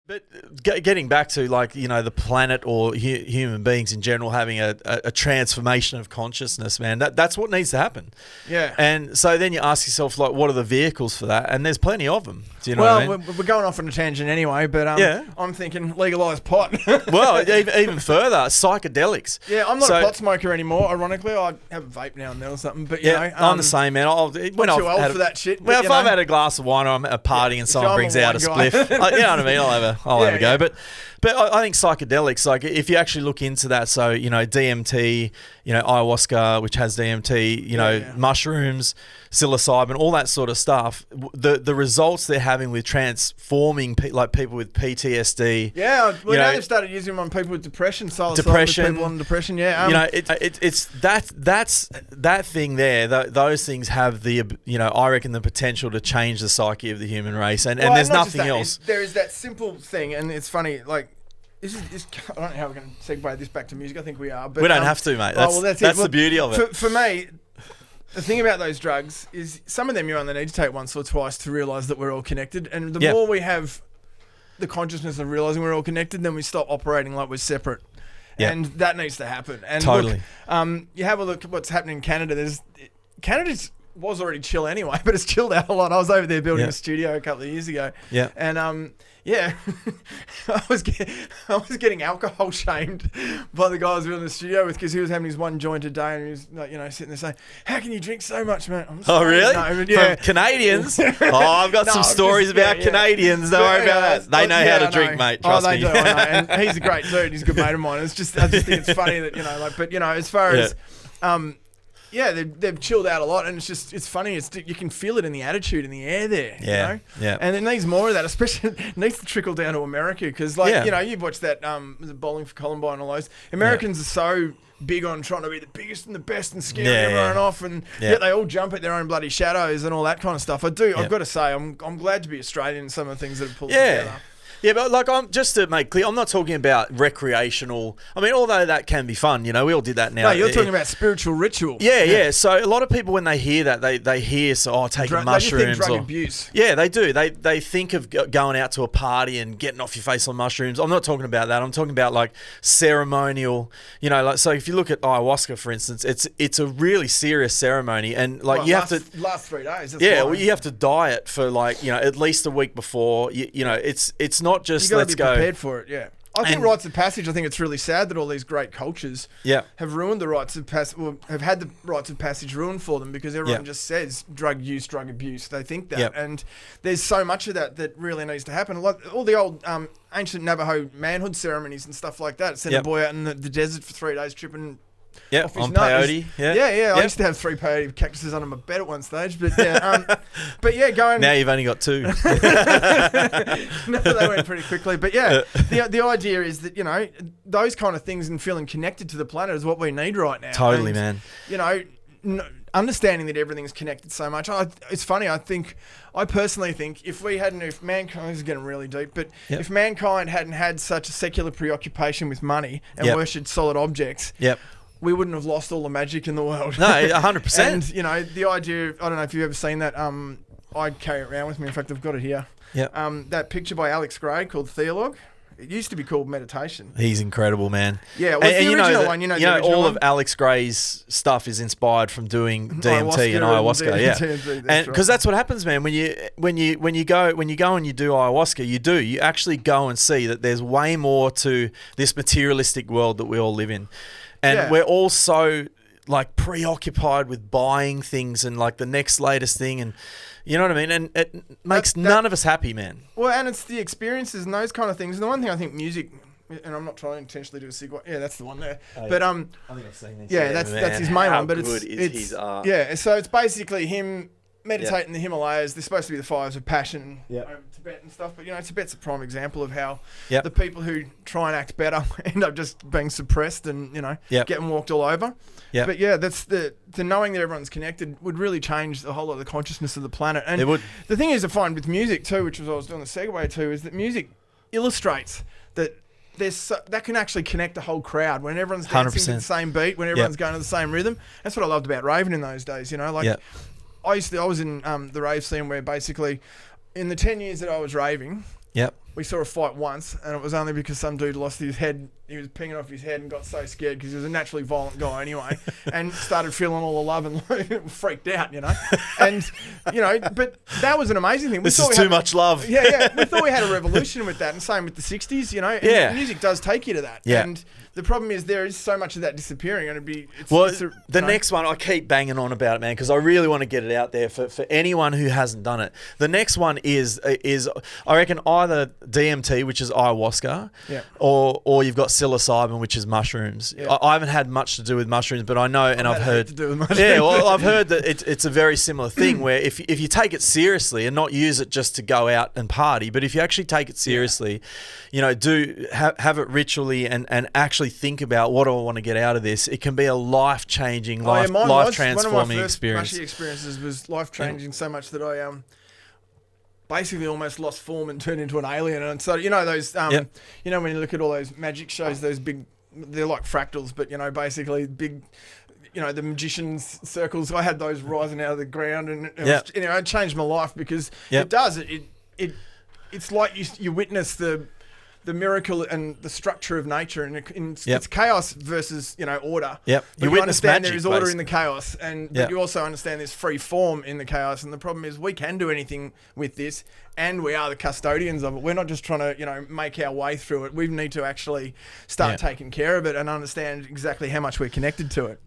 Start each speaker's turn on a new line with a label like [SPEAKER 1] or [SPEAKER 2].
[SPEAKER 1] But getting back to, like, you know, the planet or human beings in general having a transformation of consciousness, man, that's what needs to happen.
[SPEAKER 2] Yeah.
[SPEAKER 1] And so then you ask yourself, like, what are the vehicles for that? And there's plenty of them. Do you know what I mean?
[SPEAKER 2] We're going off on a tangent anyway, but I'm thinking legalised pot.
[SPEAKER 1] Well, even further, psychedelics.
[SPEAKER 2] Yeah, I'm not a pot smoker anymore, ironically. I have a vape now and then or something. But, you know,
[SPEAKER 1] I'm the same, man.
[SPEAKER 2] I'm too old for that shit.
[SPEAKER 1] Well, if I've had a glass of wine or I'm at a party and someone brings out a spliff, you know what I mean? I'll have a go. But I think psychedelics, like, if you actually look into that, so, you know, DMT, you know, ayahuasca, which has DMT, you know, mushrooms, psilocybin, all that sort of stuff, the results they're having with transforming like people with PTSD.
[SPEAKER 2] Yeah, well, now they've started using them on people with depression, people on depression. Yeah,
[SPEAKER 1] you know, it's that thing there. Those things have the, you know, I reckon, the potential to change the psyche of the human race, and there's nothing else.
[SPEAKER 2] There is that simple thing, and it's funny, like. I don't know how we're going to segue this back to music. I think we are. But,
[SPEAKER 1] we don't have to, mate. That's the beauty of it.
[SPEAKER 2] For me, the thing about those drugs is some of them you only need to take once or twice to realise that we're all connected. And the more we have the consciousness of realising we're all connected, then we stop operating like we're separate. Yep. And that needs to happen. And
[SPEAKER 1] totally.
[SPEAKER 2] Look, you have a look at what's happening in Canada. Canada was already chill anyway, but it's chilled out a lot. I was over there building a studio a couple of years ago. Yeah. And yeah, I was getting alcohol shamed by the guy I was building the studio with, because he was having his one joint a day and he was, like, you know, sitting there saying, "How can you drink so much, man?"
[SPEAKER 1] Oh, really? From Canadians? I've got some stories about Canadians. Don't worry about that. They know how to drink, mate. Trust me.
[SPEAKER 2] They do. I know. And he's a great dude. He's a good mate of mine. I just think it's funny that, you know, like, but, you know, as far as they've chilled out a lot, and it's funny. You can feel it in the attitude in the air there.
[SPEAKER 1] Yeah,
[SPEAKER 2] you know? And it needs more of that, especially it needs to trickle down to America, because, like, you know, you've watched that was it Bowling for Columbine and all those. Americans are so big on trying to be the biggest and the best and scaring everyone off, and yet they all jump at their own bloody shadows and all that kind of stuff. I've got to say, I'm glad to be Australian in some of the things that have pulled together.
[SPEAKER 1] Yeah, but, like, just to make clear, I'm not talking about recreational. I mean, although that can be fun, you know, we all did that now.
[SPEAKER 2] No, you're talking about spiritual ritual.
[SPEAKER 1] Yeah. So a lot of people, when they hear that, they hear, taking mushrooms.
[SPEAKER 2] They think drug abuse.
[SPEAKER 1] Yeah, they do. They think of going out to a party and getting off your face on mushrooms. I'm not talking about that. I'm talking about, like, ceremonial. You know, like, so if you look at ayahuasca, for instance, it's a really serious ceremony, and, like, you have to
[SPEAKER 2] last 3 days.
[SPEAKER 1] Well, you have to diet for, like, you know, at least a week before. You know, it's not just
[SPEAKER 2] you let's go. You got to be prepared for it, yeah. I think rites of passage, I think it's really sad that all these great cultures have ruined the rites of passage, or have had the rites of passage ruined for them, because everyone just says drug use, drug abuse. They think that. And there's so much of that really needs to happen. Like all the old ancient Navajo manhood ceremonies and stuff like that. Send a boy out in the desert for 3 days tripping
[SPEAKER 1] on peyote.
[SPEAKER 2] I used to have 3 peyote cactuses under my bed at one stage, but going.
[SPEAKER 1] Now you've only got 2.
[SPEAKER 2] No, they went pretty quickly, but the idea is that, you know, those kind of things and feeling connected to the planet is what we need right now.
[SPEAKER 1] Totally, man.
[SPEAKER 2] You know, understanding that everything's connected so much. It's funny. I personally think if mankind, this is getting really deep, but if mankind hadn't had such a secular preoccupation with money and worshipped solid objects, we wouldn't have lost all the magic in the world.
[SPEAKER 1] No, 100%.
[SPEAKER 2] And, you know, the idea, I don't know if you've ever seen that, I carry it around with me. In fact, I've got it here. That picture by Alex Gray called Theologue. It used to be called Meditation.
[SPEAKER 1] He's incredible, man.
[SPEAKER 2] Yeah, well, the original one, the original
[SPEAKER 1] all
[SPEAKER 2] one?
[SPEAKER 1] of Alex Gray's stuff is inspired from doing DMT and ayahuasca. And because that's what happens, man. When you go and you do ayahuasca, you actually go and see that there's way more to this materialistic world that we all live in. And we're all so, like, preoccupied with buying things and, like, the next latest thing, and you know what I mean? And it makes none of us happy, man.
[SPEAKER 2] Well, and it's the experiences and those kind of things. And the one thing I think music, and I'm not trying to intentionally do a segue. Yeah, that's the one there. But
[SPEAKER 1] I think I've seen this.
[SPEAKER 2] Yeah, that's his main one. But
[SPEAKER 1] it's his art.
[SPEAKER 2] Yeah, so it's basically him meditating in the Himalayas. They're supposed to be the fires of passion. Tibet and stuff, but, you know, Tibet's a prime example of how the people who try and act better end up just being suppressed and, you know, getting walked all over. But that's the knowing that everyone's connected would really change the whole lot of the consciousness of the planet. And
[SPEAKER 1] it would.
[SPEAKER 2] The thing is, I find with music too, which was what I was doing the segue to, is that music illustrates that that can actually connect the whole crowd when everyone's dancing
[SPEAKER 1] 100%.
[SPEAKER 2] to the same beat, when everyone's going to the same rhythm. That's what I loved about raving in those days. You know, like I was in the rave scene where basically in the 10 years that I was raving, we saw a fight once, and it was only because some dude lost his head. He was pinging off his head and got so scared because he was a naturally violent guy anyway, and started feeling all the love and freaked out, you know. And, you know, but that was an amazing thing.
[SPEAKER 1] This is too much love.
[SPEAKER 2] Yeah. We thought we had a revolution with that, and same with the 60s, you know. And music does take you to that. Yeah. And the problem is there is so much of that disappearing, and
[SPEAKER 1] the next one, I keep banging on about it, man, because I really want to get it out there for anyone who hasn't done it. The next one is I reckon either DMT, which is ayahuasca, or you've got psilocybin, which is mushrooms. I haven't had much to do with mushrooms, but I know, and I've heard
[SPEAKER 2] to do with mushrooms.
[SPEAKER 1] Yeah, well, I've heard that it's a very similar thing where if you take it seriously and not use it just to go out and party, but if you actually take it seriously, you know, have it ritually and actually think about what do I want to get out of this. It can be a life-changing, life-transforming
[SPEAKER 2] one of my
[SPEAKER 1] experience.
[SPEAKER 2] Mushy experiences was life-changing so much that I basically almost lost form and turned into an alien. And so, you know, those, you know, when you look at all those magic shows, those big, they're like fractals, but, you know, basically big, you know, the magician's circles. I had those rising out of the ground, and it changed my life because it does. It's like you witness the miracle and the structure of nature, and it's chaos versus, you know, order.
[SPEAKER 1] Yep.
[SPEAKER 2] But you understand there is order in the chaos, but you also understand there's free form in the chaos. And the problem is we can do anything with this, and we are the custodians of it. We're not just trying to, you know, make our way through it. We need to actually start taking care of it and understand exactly how much we're connected to it.